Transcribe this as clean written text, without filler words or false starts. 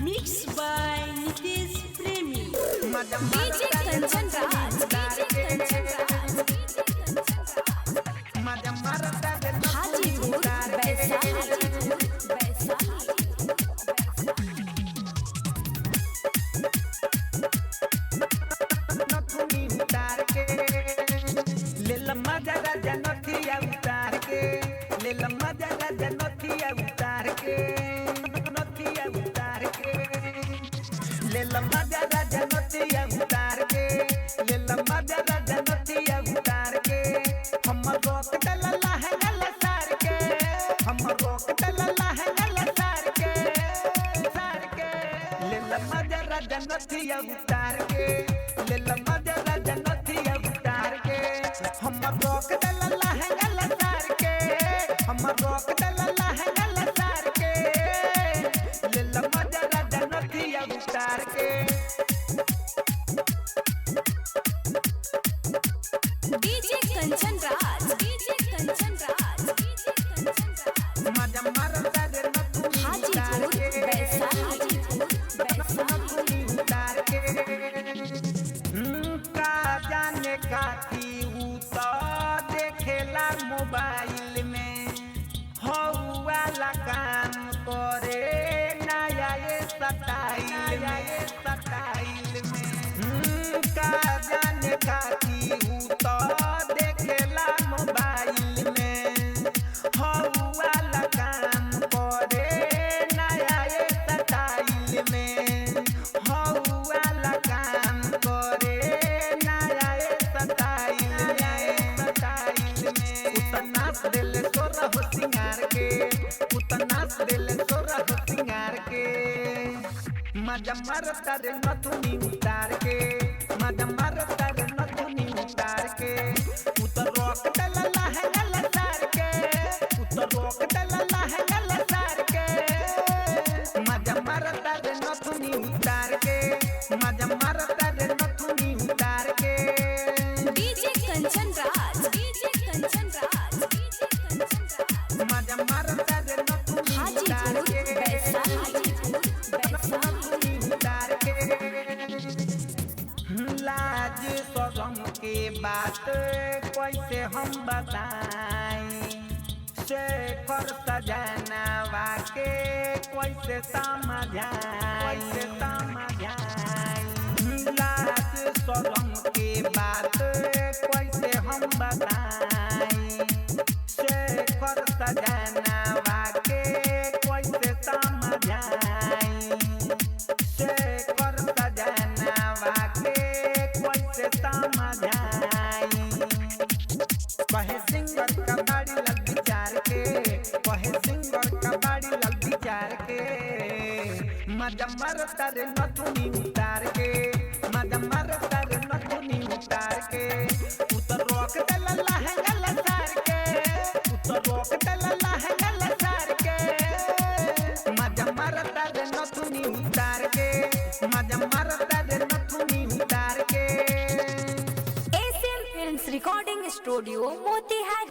Mixed by Nitesh Premi. DJ Kanchan Raj, DJ Kanchan Raj, Hajipur, Baisali, ले लम्मा जरा जनथिया उतार के ले लम्मा जरा जनथिया उतार के नथिया उतार के ले लम्मा जरा जनथिया उतार के ले लम्मा जरा जनथिया उतार के हम रोक डलला है लसार के हम रोक डलला है लसार के ले लम्मा जरा जनथिया उतार के ले लम्मा जरा जनथिया उतार के हम रोक डलला है लसार के हम रोक डलला है लसार के ले लम्मा जरा जनथिया उतार के DJ Kanchan Raj, DJ Kanchan Raj, DJ Kanchan Raj, मजा मारता रे नथुनी उतार Hajipur, के Baisali, नथुनी उतार के का जाने काती ऊ तो देखेला मोबाइल में हो वाला काम करे नया ये स्टाइल में का जाने काती ऊ तो देखेला मोबाइल में हो वाला काम करे नया ये स्टाइल में हो वाला काम करे नया ये स्टाइल में उतना दिल तोरा हो सिंगार के उतना दिल तोरा हो सिंगार के मजा मारता रे नथुनी उतार के मजा मारता रे नथुनी उतार के उतर रोक डलला है लसार के उतर रोक डलला है लसार के मजा मारता रे नथुनी उतार के मजा मारता रे नथुनी उतार के DJ Kanchan Raj, DJ Kanchan Raj, DJ Kanchan Raj, मजा मारता रे नथुनी उतार Hajipur, के Baisali, नथुनी उतार के लाज शरम के बात कैसे हम बताएं शेखर सजनवा के कैसे समझाएं लाज शरम के बात कैसे हम बताएं शेखर सजनवा के कैसे समझाएं शेखर सजनवा के कैसे समझाई कहे सिंगर कबाड़ी लग विचार के कहे सिंगर कबाड़ी लग विचार के मजा मारता रे नथुनी उतार के मजा मारता रे नथुनी उतार के उतर रोक डलला है लसार के उतर रोक डलला है लसार के मजा मारता रे नथुनी उतार के मजा मारता रे नथुनी उतार के ACM Films Recording Studio, Motihari.